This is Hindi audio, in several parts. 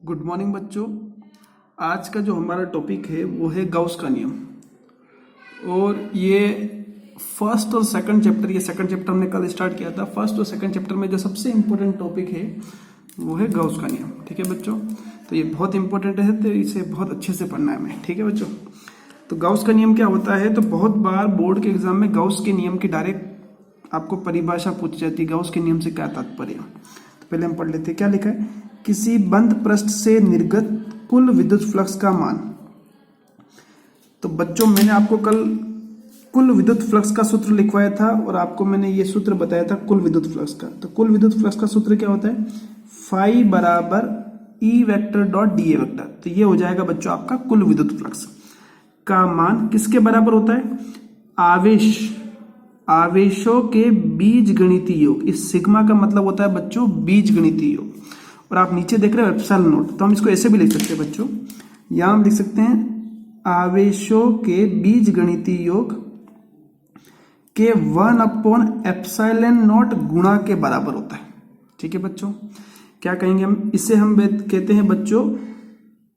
गुड मॉर्निंग बच्चों। आज का जो हमारा टॉपिक है वो है गाउस का नियम। और ये फर्स्ट और सेकंड चैप्टर, ये सेकंड चैप्टर हमने कल स्टार्ट किया था। फर्स्ट और सेकंड चैप्टर में जो सबसे इम्पोर्टेंट टॉपिक है वो है गाउस का नियम। ठीक है बच्चों, तो ये बहुत इंपॉर्टेंट है, तो इसे बहुत अच्छे से पढ़ना है हमें। ठीक है बच्चों, तो गाउस का नियम क्या होता है? तो बहुत बार बोर्ड के एग्जाम में गाउस के नियम की डायरेक्ट आपको परिभाषा पूछी जाती है। गाउस के नियम से क्या तात्पर्य? तो पहले हम पढ़ लेते हैं। क्या लिखा है? किसी बंद पृष्ठ से निर्गत कुल विद्युत फ्लक्स का मान। तो बच्चों मैंने आपको कल कुल विद्युत फ्लक्स का सूत्र लिखवाया था और आपको मैंने ये सूत्र बताया था कुल विद्युत फ्लक्स का। तो कुल विद्युत फ्लक्स का सूत्र क्या होता है? फाई बराबर E vector dot D A vector. तो ये हो जाएगा बच्चों आपका कुल विद्युत फ्लक्स का मान किसके बराबर होता है? आवेशों के बीजगणितीय योग। इस सिग्मा का मतलब होता है बच्चों बीजगणितीय योग। और आप नीचे देख रहे हो एप्सिलॉन नॉट, तो हम इसको ऐसे भी लिख सकते हैं बच्चों। यहां हम लिख सकते हैं आवेशों के बीजगणितीय योग के 1/एप्सिलॉन नॉट गुणा के बराबर होता है। ठीक है बच्चों, क्या कहेंगे हम इसे? हम कहते हैं बच्चों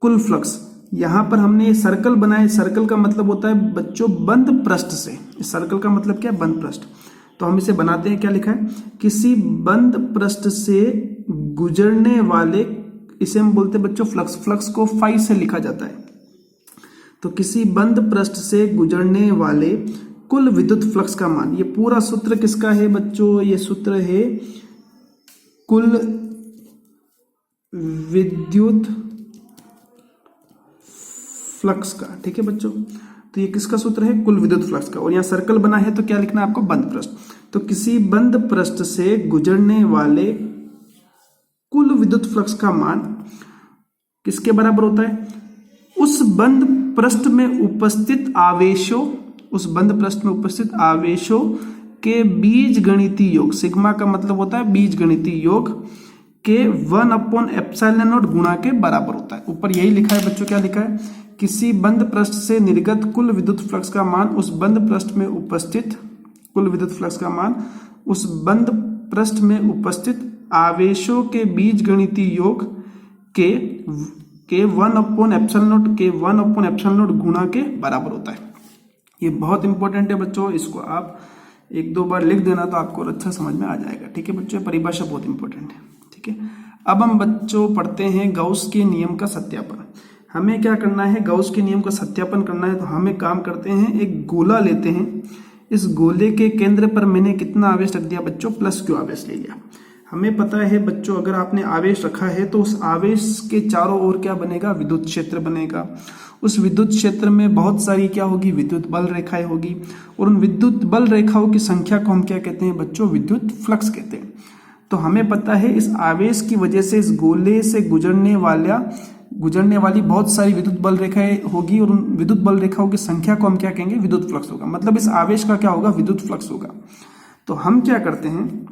कुल फ्लक्स। यहां पर हमने ये सर्कल बनाए। सर्कल का मतलब होता है बच्चों बंद पृष्ठ से। इस सर्कल का मतलब क्या है? बंद पृष्ठ। तो हम इसे बनाते हैं। क्या लिखा है? किसी बंद पृष्ठ से गुजरने वाले, इसे हम बोलते हैं बच्चों फ्लक्स। फ्लक्स को फाई से लिखा जाता है। तो किसी बंद पृष्ठ से गुजरने वाले कुल विद्युत फ्लक्स का मान। ये पूरा सूत्र किसका है बच्चों? ये सूत्र है कुल विद्युत फ्लक्स का। ठीक है बच्चों, तो ये किसका सूत्र है? कुल विद्युत फ्लक्स का। और यहां सर्कल बना है तो क्या लिखना है आपको? बंद पृष्ठ। तो किसी बंद पृष्ठ से गुजरने वाले कुल विद्युत फ्लक्स का मान किसके बराबर होता है? उस बंद पृष्ठ में उपस्थित आवेशों, उस बंद पृष्ठ में उपस्थित आवेशों के बीजगणितीय योग। सिग्मा का मतलब होता है बीजगणितीय योग के 1/एप्सिलॉन नॉट गुणा के बराबर होता है। ऊपर यही लिखा है बच्चों। क्या लिखा है? किसी बंद पृष्ठ से निर्गत कुल विद्युत फ्लक्स का मान उस बंद पृष्ठ में उपस्थित कुल विद्युत फ्लक्स का मान उस बंद पृष्ठ में उपस्थित आवेशों के बीजगणितीय योग के 1/एप्सिलॉन नॉट गुणा के बराबर होता है। ये बहुत इंपॉर्टेंट है बच्चों, इसको आप एक दो बार लिख देना तो आपको अच्छा समझ में आ जाएगा। ठीक है बच्चों, परिभाषा बहुत इंपॉर्टेंट है। ठीक है, अब हम बच्चों पढ़ते हैं गाउस के नियम का सत्यापन। हमें क्या करना है? गाउस के नियम का सत्यापन करना है। तो हम एक काम करते हैं, एक गोला लेते हैं। इस गोले के केंद्र पर मैंने कितना आवेश रख दिया बच्चों? +q आवेश ले लिया। हमें पता है बच्चों अगर आपने आवेश रखा है तो उस आवेश के चारों ओर क्या बनेगा? विद्युत क्षेत्र बनेगा। उस विद्युत क्षेत्र में बहुत सारी क्या होगी? विद्युत बल रेखाएं होगी। और उन विद्युत बल रेखाओं की संख्या को हम क्या कहते हैं बच्चों? विद्युत फ्लक्स कहते हैं। तो हमें पता है इस आवेश की वजह से इस गोले से गुजरने वाली बहुत सारी विद्युत बल रेखाएं होगी। और उन विद्युत बल रेखाओं की संख्या को हम क्या कहेंगे? विद्युत फ्लक्स होगा। मतलब इस आवेश का क्या होगा? विद्युत फ्लक्स होगा। तो हम क्या करते हैं,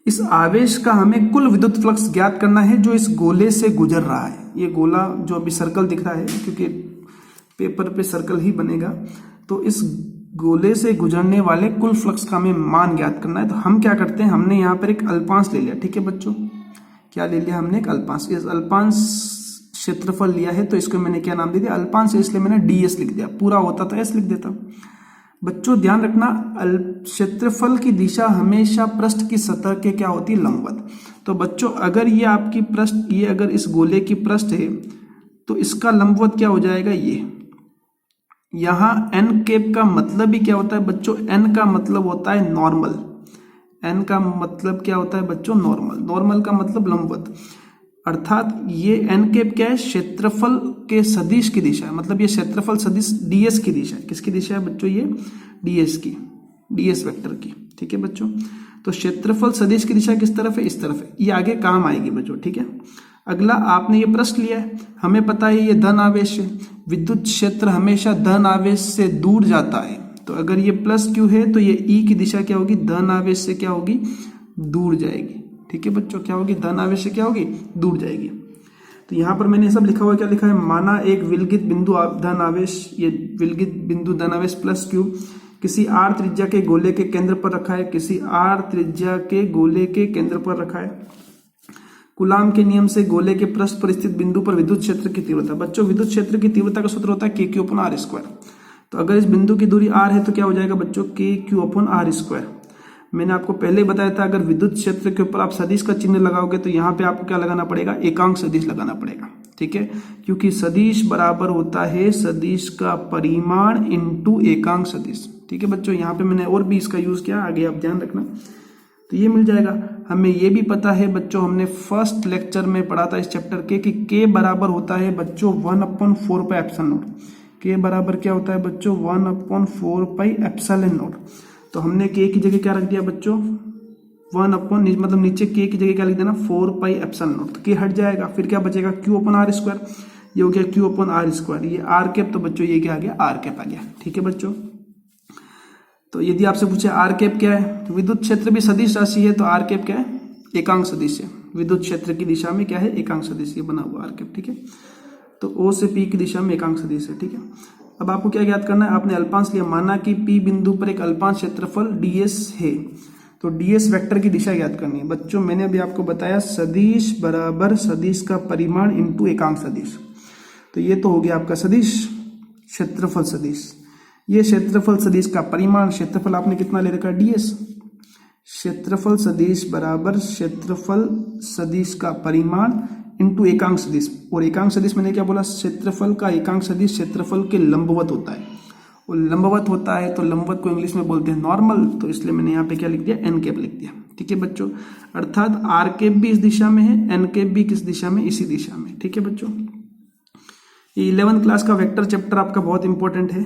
इस आवेश का हमें कुल विद्युत फ्लक्स ज्ञात करना है जो इस गोले से गुजर रहा है। ये गोला जो अभी सर्कल दिख रहा है, क्योंकि पेपर पे सर्कल ही बनेगा, तो इस गोले से गुजरने वाले कुल फ्लक्स का हमें मान ज्ञात करना है। तो हम क्या करते हैं, हमने यहाँ पर एक अल्पांश ले लिया। ठीक है बच्चों, क्या ले लिया हमने? एक अल्पांश। इस अल्पांश क्षेत्रफल लिया है तो इसको मैंने क्या नाम दे दिया? अल्पांश। इसलिए मैंने ds लिख दिया। पूरा होता तो s लिख देता। बच्चों ध्यान रखना, क्षेत्रफल की दिशा हमेशा पृष्ठ की सतह के क्या होती है? लंबवत। तो बच्चों अगर ये आपकी पृष्ठ, ये अगर इस गोले की पृष्ठ है तो इसका लंबवत क्या हो जाएगा? ये यहां n कैप का मतलब ही क्या होता है बच्चों? n का मतलब होता है नॉर्मल। n का मतलब क्या होता है बच्चों? नॉर्मल। नॉर्मल का मतलब लंबवत। अर्थात ये n कैप क्या है? क्षेत्रफल के सदिश की दिशा है। मतलब ये क्षेत्रफल सदिश ds की दिशा है। किसकी दिशा है बच्चों? ये ds की, ds वेक्टर की। ठीक है बच्चों, तो क्षेत्रफल सदिश की दिशा किस तरफ है? इस तरफ है। ये आगे काम आएगी बच्चों। ठीक है, अगला आपने ये पृष्ठ लिया है। हमें पता है ये धन आवेश है। विद्युत क्षेत्र हमेशा धन आवेश से दूर जाता है। तो अगर ये +q है तो ये e की दिशा क्या होगी? धन आवेश से क्या होगी? दूर जाएगी। ठीक है बच्चों, क्या होगी? धन आवेश से क्या होगी? दूर जाएगी। तो यहाँ पर मैंने सब लिखा हुआ, क्या लिखा है? माना एक विलगित बिंदु धन आवेश, ये विलगित बिंदु धन आवेश +q किसी r त्रिज्या के गोले के केंद्र पर रखा है। किसी r त्रिज्या के गोले के केंद्र पर रखा है। कूलाम के नियम से गोले के पृष्ठ पर स्थित बिंदु पर विद्युत क्षेत्र की तीव्रता। बच्चों विद्युत क्षेत्र की तीव्रता का सूत्र होता है के क्यू अपन आर स्क्वायर। तो अगर इस बिंदु की दूरी r है तो क्या हो जाएगा बच्चों के क्यू अपन आर स्क्वायर। मैंने आपको पहले ही बताया था अगर विद्युत क्षेत्र के ऊपर आप सदिश का चिन्ह लगाओगे तो यहाँ पे आपको क्या लगाना पड़ेगा, एकांक सदिश लगाना पड़ेगा। ठीक है, क्योंकि सदिश बराबर होता है सदिश का परिमाण इंटू एकांक सदिश। ठीक है बच्चों, यहाँ पे मैंने और भी इसका यूज किया, आगे आप ध्यान रखना। तो ये मिल जाएगा। हमें ये भी पता है बच्चों, हमने फर्स्ट लेक्चर में पढ़ा था इस चैप्टर के कि k बराबर होता है बच्चों 1/4 पाई एप्सिलॉन नॉट। k बराबर क्या होता है बच्चों 1/4 पाई एप्सिलॉन नॉट। तो हमने k की जगह क्या रख दिया बच्चों 1 मतलब नीचे k की जगह क्या लिख देना 4 पाई एप्सिलॉन नॉट। तो k हट जाएगा, फिर क्या बचेगा q अपन आर स्क्वायर। ये हो गया q अपन आर स्क्वायर, ये आर कैप, तो बच्चों ये क्या आ गया आर कैप आ गया। ठीक है बच्चों, तो यदि आपसे पूछे आर कैप क्या है, तो विद्युत क्षेत्र भी सदिश राशि है, तो आर कैप क्या है एकांक सदिश है। विद्युत क्षेत्र की दिशा में क्या है एकांक सदिश, ये बना हुआ आर कैप। ठीक है, तो ओ से पी की दिशा में एकांक सदिश है। ठीक है, अब आपको क्या ज्ञात करना है, आपने अल्पांश लिया, माना कि पी बिंदु पर एक अल्पांश क्षेत्रफल ds है, तो ds वेक्टर की दिशा ज्ञात करनी है। बच्चों मैंने अभी आपको बताया सदिश बराबर सदिश का परिमाण इंटू एकांक सदिश। तो ये तो हो गया आपका सदिश क्षेत्रफल सदिश, ये क्षेत्रफल सदिश का परिमाण, क्षेत्रफल आपने कितना ले रखा है ds। क्षेत्रफल सदिश बराबर क्षेत्रफल सदिश का परिमाण इंटू एकांक सदिश। और एकांक सदिश मैंने क्या बोला, क्षेत्रफल का एकांक सदिश क्षेत्रफल के लंबवत होता है, और लंबवत होता है तो लंबवत को इंग्लिश में बोलते हैं नॉर्मल, तो इसलिए मैंने यहाँ पे क्या लिख दिया एन कैप लिख दिया। ठीक है बच्चों, अर्थात आर कैप भी इस दिशा में है, एन कैप भी किस दिशा में, इसी दिशा में। ठीक है बच्चों, ये 11th क्लास का वेक्टर चैप्टर आपका बहुत इंपॉर्टेंट है,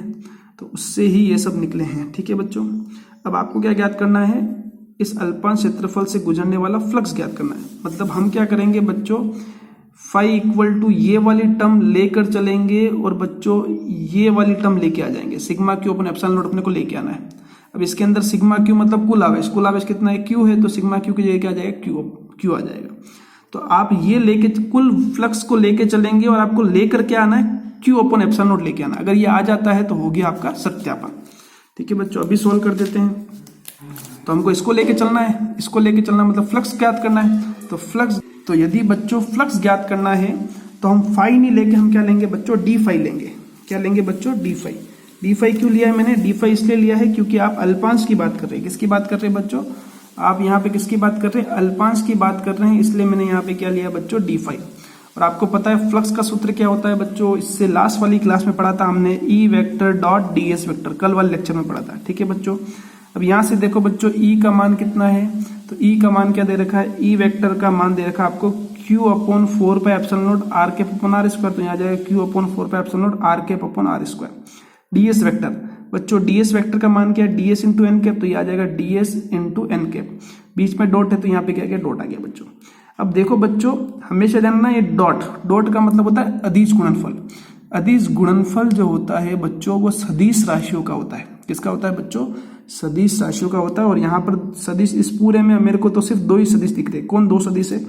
तो उससे ही ये सब निकले हैं। ठीक है बच्चों, अब आपको क्या ज्ञात करना है, इस अल्पांश क्षेत्रफल से गुजरने वाला फ्लक्स ज्ञात करना है। मतलब हम क्या करेंगे बच्चों, फाई इक्वल टू ये वाली टर्म लेकर चलेंगे और बच्चों ये वाली टर्म लेके आ जाएंगे, sigma Q upon epsilon not अपने को लेके आना है। अब इसके अंदर सिग्मा क्यू मतलब कुल आवेश, कुल आवेश कितना है क्यू है, तो सिग्मा क्यू की जगह क्या आ जाएगा क्यू आ जाएगा। तो आप ये लेके कुल फ्लक्स को लेके चलेंगे और आपको लेकर क्या आना है क्यू अपन एप्सिलॉन नॉट लेके आना। अगर ये आ जाता है तो हो गया आपका सत्यापन। ठीक है बच्चों, अभी सोल्व कर देते हैं। तो हमको इसको लेके चलना है, इसको लेके चलना मतलब फ्लक्स ज्ञात करना है। तो फ्लक्स, तो यदि बच्चों फ्लक्स ज्ञात करना है तो हम फाई नहीं लेके हम क्या लेंगे बच्चों डी फाई लेंगे। क्या लेंगे बच्चों डी फाई। डी फाई क्यों लिया है मैंने, डी फाई इसलिए लिया है क्योंकि आप अल्पांश की बात कर रहे हैं। किसकी बात कर रहे हैं बच्चों, आप यहाँ पे किसकी बात कर रहे हैं, अल्पांश की बात कर रहे हैं, इसलिए मैंने यहाँ पे क्या लिया बच्चों डी फाई। और आपको पता है फ्लक्स का सूत्र क्या होता है बच्चों, इससे लास्ट वाली क्लास में पढ़ा था हमने, E vector dot ds vector, कल वाले लेक्चर में पढ़ा था। ठीक है बच्चों, अब यहाँ से देखो बच्चों ई का मान कितना है, तो ई का मान क्या दे रखा है, ई वेक्टर का मान दे रखा है आपको Q upon 4 pi epsilon naught R cap upon R square. तो यहाँ जाएगा Q upon 4 pi epsilon naught R cap upon R square. ds vector बच्चों, ds वेक्टर का मान क्या है ds इंटू एन कैप, तो यहाँ जाएगा ds इंटू एन कैप, बीच में डॉट है तो यहाँ पे क्या गया डॉट आ गया बच्चों। अब देखो बच्चों हमेशा जानना ये डॉट, डॉट का मतलब होता है अदिश गुणनफल। अदिश गुणनफल जो होता है बच्चों वो सदिश राशियों का होता है। किसका होता है बच्चों, सदिश राशियों का होता है। और यहाँ पर सदिश इस पूरे में मेरे को तो सिर्फ दो ही सदिश दिख रहे हैं। कौन दो सदिश है,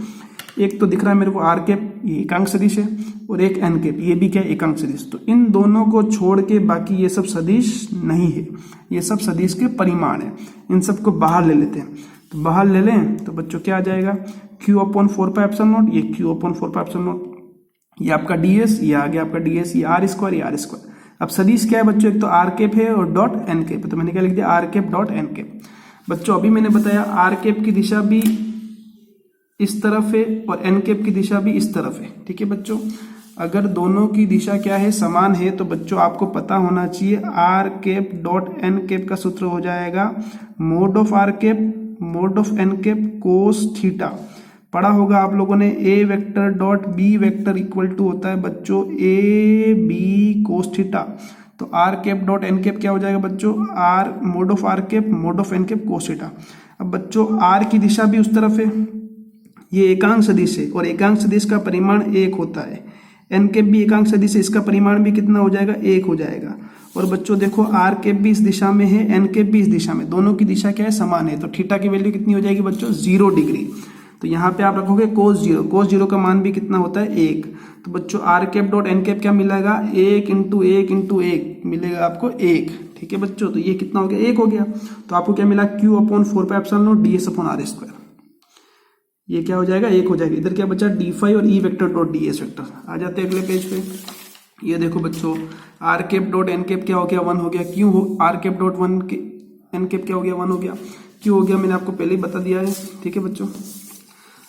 एक तो दिख रहा है मेरे को आर कैप, ये एकांक सदिश है, और एक एन कैप, ये भी क्या है एकांक सदिश। तो इन दोनों को छोड़ के बाकी ये सब सदिश नहीं है, ये सब सदिश के परिमाण है। इन सबको बाहर ले लेते हैं, तो बाहर ले लें तो बच्चों क्या आ जाएगा Q upon 4 pi epsilon naught, ये Q upon 4 pi epsilon naught, ये आपका ds, ये आ गया आपका ds, ये आर स्क्वायर, ये आर स्क्वायर। अब सदिश क्या है बच्चों, एक तो आर कैप है और डॉट एन कैप, तो मैंने क्या लिख दिया R cap dot N cap. बच्चों अभी मैंने बताया आर कैप की दिशा भी इस तरफ है और एन कैप की दिशा भी इस तरफ है। ठीक है बच्चों, अगर दोनों की दिशा क्या है समान है तो बच्चों आपको पता होना चाहिए R cap dot N cap का सूत्र हो जाएगा mod of R cap mod of N cap cos theta. पढ़ा होगा आप लोगों ने A vector dot B vector equal to होता है बच्चों ए बी कोस थीटा। तो R cap dot N cap क्या हो जाएगा बच्चों, R mod of R cap mod of N cap cos theta. अब बच्चों आर की दिशा भी उस तरफ है, ये एकांक सदिश है और एकांक सदिश का परिमाण 1 होता है। एन कैप भी एकांक सदिश है, इसका परिमाण भी कितना हो जाएगा 1 हो जाएगा। और बच्चों देखो आर कैप भी इस दिशा में है, एन कैप भी इस दिशा में, दोनों की दिशा क्या है समान है। तो थीटा की वैल्यू कितनी हो जाएगी बच्चों 0 डिग्री। तो यहाँ पे आप रखोगे कोस 0, कोस 0 का मान भी कितना होता है 1। तो बच्चों R cap dot N cap क्या मिलेगा 1 इंटू 1 इंटू 1 मिलेगा आपको 1। ठीक है बच्चों, तो ये कितना हो गया 1 हो गया। तो आपको क्या मिला Q upon 4 pi epsilon naught ds upon R square. ये क्या हो जाएगा, 1 हो जाएगा। इधर क्या बचा, d5 और e vector dot ds vector. आ जाते हैं अगले पेज पे। ये देखो बच्चों, r cap dot n cap क्या हो गया, 1 हो गया। क्यों हो, r कैप डॉट 1 के n कैप क्या हो गया, 1 हो गया। क्यों हो गया, मैंने आपको पहले ही बता दिया है, ठीक है बच्चों।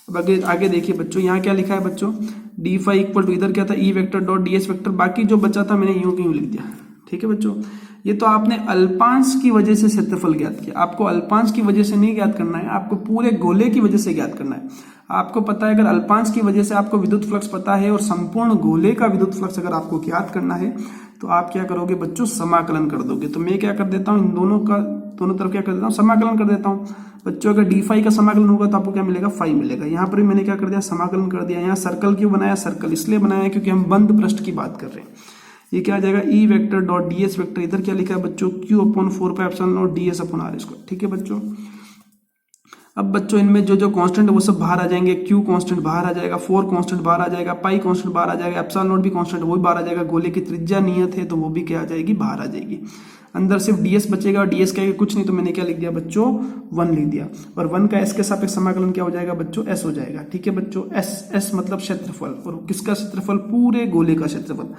अब आगे देखिए बच्चों, यहाँ क्या लिखा है बच्चों, d5 इक्वल टू, इधर क्या था, e vector dot ds vector. बाकी जो बचा था मैंने यूं की यूं लिख दिया, ठीक है बच्चों। ये तो आपने अल्पांश की वजह से क्षेत्रफल ज्ञात किया। आपको अल्पांश की वजह से नहीं ज्ञात करना है, आपको पूरे गोले की वजह से ज्ञात करना है। आपको पता है, अगर अल्पांश की वजह से आपको विद्युत फ्लक्स पता है और संपूर्ण गोले का विद्युत फ्लक्स अगर आपको ज्ञात करना है, तो आप क्या करोगे बच्चों, समाकलन कर दोगे। तो मैं क्या कर देता हूं, इन दोनों तरफ क्या कर देता हूं, समाकलन कर देता हूं बच्चों। अगर d5 का समाकलन होगा तो आपको क्या मिलेगा, 5 मिलेगा। यहाँ पर भी मैंने क्या कर दिया, समाकलन कर दिया। यहाँ सर्कल क्यों बनाया, सर्कल इसलिए बनाया क्योंकि हम बंद पृष्ठ की बात कर रहे हैं। ये क्या आ जाएगा, e vector dot ds vector. इधर क्या लिखा है बच्चों, q upon 4 pi epsilon naught ds upon r square, ठीक है बच्चों। अब बच्चों इनमें जो कांस्टेंट है वो सब बाहर आ जाएंगे। q कांस्टेंट बाहर आ जाएगा, 4 कांस्टेंट बाहर आ जाएगा, पाई कांस्टेंट बाहर आ जाएगा, एप्सिलॉन नॉट भी कांस्टेंट वो भी बाहर आ जाएगा। गोले की त्रिज्या नियत है तो वो भी क्या आ जाएगी, बाहर आ जाएगी। अंदर सिर्फ ds बचेगा, और ds क्या है, कुछ नहीं, तो मैंने क्या लिख दिया बच्चों, 1 लिख दिया। और 1 का s के सापेक्ष समाकलन क्या हो जाएगा बच्चों, s हो जाएगा, ठीक है बच्चों। s मतलब क्षेत्रफल, और किसका क्षेत्रफल, पूरे गोले का क्षेत्रफल।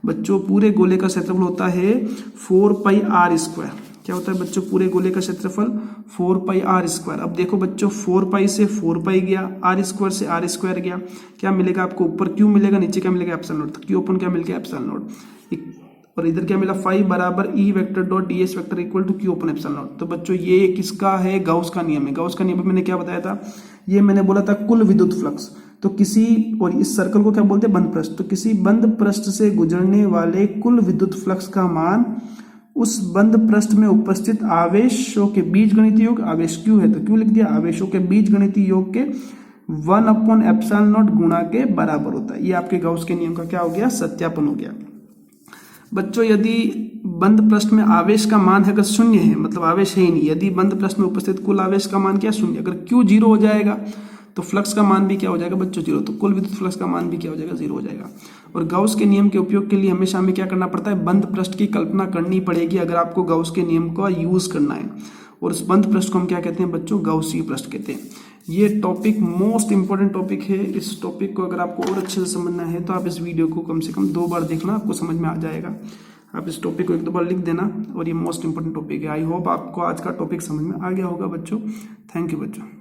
बच्चों पूरे गोले का क्षेत्रफल होता है 4 पाई r स्क्वायर। क्या होता है बच्चों, पूरे गोले का क्षेत्रफल 4 पाई r स्क्वायर। अब देखो बच्चों, 4 पाई से 4 पाई गया, r स्क्वायर से r स्क्वायर गया, क्या मिलेगा आपको, ऊपर q मिलेगा, नीचे क्या मिलेगा, एप्सिलॉन नॉट। q अपन क्या मिल गया, एप्सिलॉन नॉट। और इधर क्या मिला, 5 बराबर e vector dot ds vector equal to q upon epsilon naught. तो बच्चों ये किसका है, गाउस का नियम है। गाउस का नियम मैंने क्या बताया था, ये मैंने बोला था कुल विद्युत फ्लक्स। तो किसी, और इस सर्कल को क्या बोलते हैं, बंद पृष्ठ। तो किसी बंद पृष्ठ से गुजरने वाले कुल विद्युत फ्लक्स का मान उस बंद पृष्ठ में उपस्थित आवेशों के बीजगणितीय योग, आवेश q है तो q लिख दिया, आवेशों के बीजगणितीय योग के 1 अपॉन एप्सिलॉन नॉट गुणा के बराबर होता है। ये आपके गाउस के नियम का क्या हो गया, सत्यापन हो गया। बच्चों यदि बंद पृष्ठ में आवेश का मान है अगर शून्य है, मतलब आवेश है ही नहीं, यदि बंद पृष्ठ में उपस्थित कुल आवेश का मान क्या, शून्य। अगर q 0 हो जाएगा तो फ्लक्स का मान भी क्या हो जाएगा बच्चों, 0। तो कुल विद्युत फ्लक्स का मान भी क्या हो जाएगा, 0 हो जाएगा। और गाउस के नियम के उपयोग के लिए हमेशा हमें क्या करना पड़ता है, बंद पृष्ठ की कल्पना करनी पड़ेगी अगर आपको गाउस के नियम का यूज करना है। और उस बंद पृष्ठ को हम क्या कहते हैं बच्चों, गाउसीय पृष्ठ कहते हैं। ये टॉपिक मोस्ट इंपॉर्टेंट टॉपिक है। इस टॉपिक को अगर आपको और अच्छे से समझना है तो आप इस वीडियो को कम से कम 2 बार देखना, आपको समझ में आ जाएगा। आप इस टॉपिक को 1-2 बार लिख देना, और ये मोस्ट इंपॉर्टेंट टॉपिक है। आई होप आपको आज का टॉपिक समझ में आ गया होगा बच्चों। थैंक यू बच्चों।